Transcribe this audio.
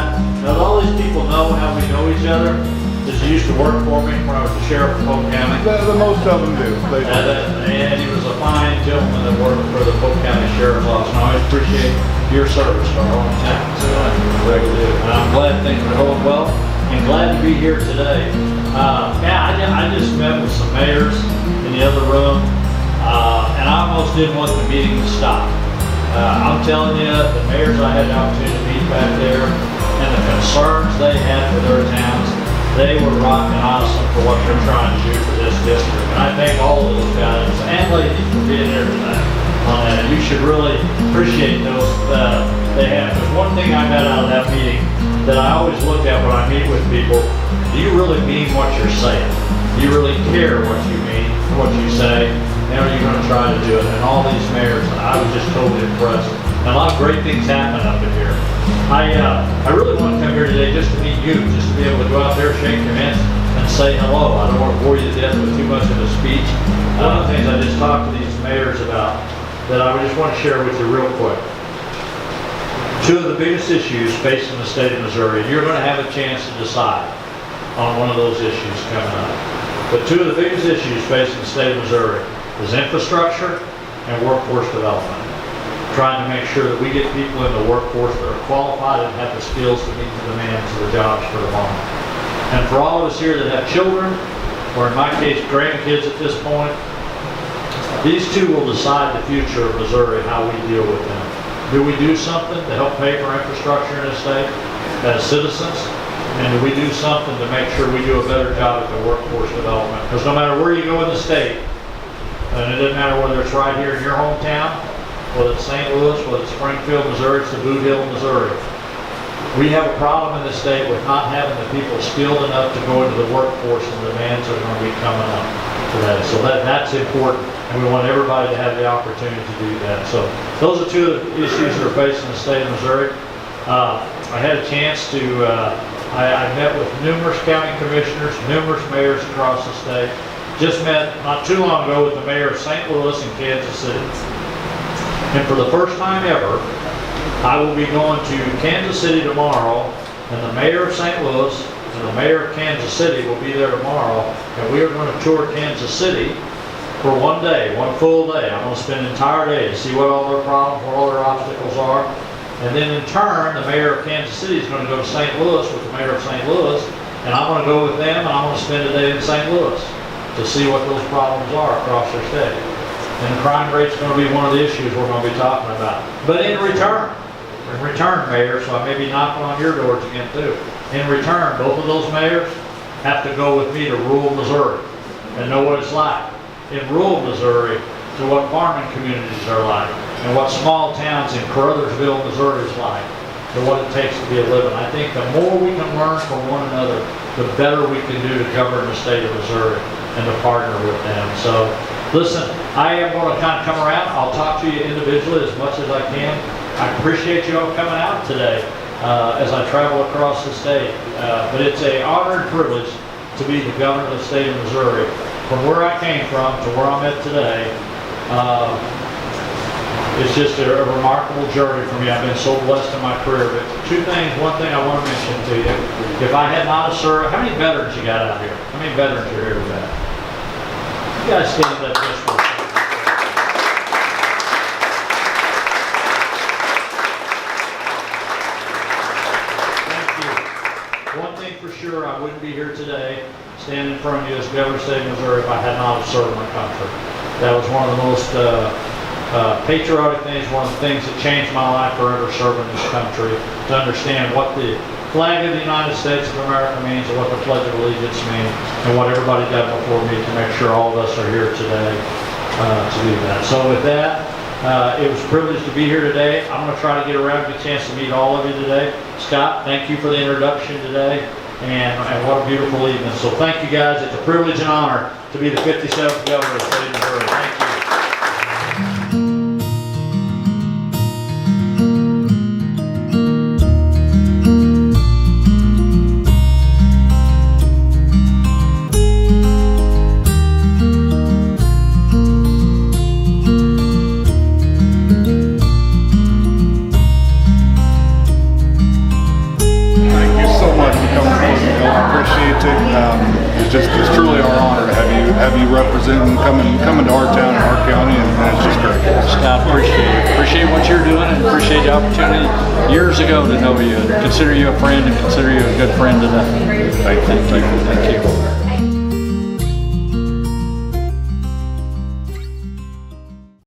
that. Now, all these people know how we know each other. Because he used to work for me when I was the sheriff of Polk County. The most of them do. And he was a fine gentleman that worked for the Polk County Sheriff's Office. And I always appreciate your service to our hometown. So I really do. And I'm glad things are going well and glad to be here today. I just met with some mayors in the other room, and I almost didn't want the meeting to stop. I'm telling you, the mayors I had the opportunity to meet back there and the concerns they had for their towns, they were rocking awesome for what they're trying to do for this district. And I thank all of those guys and ladies for being here tonight on that. You should really appreciate those they have. There's one thing I got out of that meeting that I always look at when I meet with people. Do you really mean what you're saying? Do you really care what you mean, what you say? And are you going to try to do it? And all these mayors, I was just totally impressed. And a lot of great things happen up in here. I really want to come here today just to meet you, just to be able to go out there, shake your hands, and say hello. I don't want to bore you to death with too much of a speech. One of the things I just talked to these mayors about that I just want to share with you real quick. Two of the biggest issues facing the state of Missouri, you're going to have a chance to decide on one of those issues coming up. But two of the biggest issues facing the state of Missouri is infrastructure and workforce development. Trying to make sure that we get people in the workforce that are qualified and have the skills to meet the demands of the jobs for tomorrow. And for all of us here that have children, or in my case, grandkids at this point, these two will decide the future of Missouri, how we deal with them. Do we do something to help pay for infrastructure in the state as citizens? And do we do something to make sure we do a better job at the workforce development? Because no matter where you go in the state, and it doesn't matter whether it's right here in your hometown, whether it's St. Louis, whether it's Springfield, Missouri, it's the Boot Hill, Missouri. We have a problem in this state with not having the people skilled enough to go into the workforce, and the demands are going to be coming up today. So that's important, and we want everybody to have the opportunity to do that. So those are two of the issues that are facing the state of Missouri. I had a chance to, I met with numerous county commissioners, numerous mayors across the state. Just met not too long ago with the mayor of St. Louis and Kansas City. And for the first time ever, I will be going to Kansas City tomorrow, and the mayor of St. Louis and the mayor of Kansas City will be there tomorrow, and we are going to tour Kansas City for one day, one full day. I'm going to spend an entire day to see what all their problems, what all their obstacles are. And then in turn, the mayor of Kansas City is going to go to St. Louis with the mayor of St. Louis, and I'm going to go with them, and I'm going to spend a day in St. Louis to see what those problems are across their state. And the crime rate's going to be one of the issues we're going to be talking about. But in return, Mayor, so I may be knocking on your doors again too. In return, both of those mayors have to go with me to rural Missouri and know what it's like in rural Missouri, to what farming communities are like, and what small towns in Caruthersville, Missouri is like, to what it takes to be a living. I think the more we can learn from one another, the better we can do to govern the state of Missouri and to partner with them. So, listen, I am going to kind of come around. I'll talk to you individually as much as I can. I appreciate you all coming out today as I travel across the state. But it's an honor and privilege to be the governor of the state of Missouri. From where I came from to where I'm at today, it's just a remarkable journey for me. I've been so blessed in my career. But two things, one thing I want to mention to you. If I had not served, how many veterans you got out here? How many veterans are here today? You guys stand up just for a second. Thank you. One thing for sure, I wouldn't be here today, standing in front of you as governor of the state of Missouri, if I had not served my country. That was one of the most patriotic things, one of the things that changed my life forever, serving this country, to understand what the flag of the United States of America means, and what the Pledge of Allegiance means, and what everybody done before me to make sure all of us are here today to do that. So with that, it was a privilege to be here today. I'm going to try to get around, get a chance to meet all of you today. Scott, thank you for the introduction today, and what a beautiful evening. So thank you guys. It's a privilege and honor to be the 57th governor of the state of Missouri. Thank you. Well, I appreciate it. It's truly our honor to have you representing, coming to our town and our county, and it's just great. I appreciate it. Appreciate what you're doing, and appreciate the opportunity years ago to know you, and consider you a friend, and consider you a good friend today. Thank you. Thank you.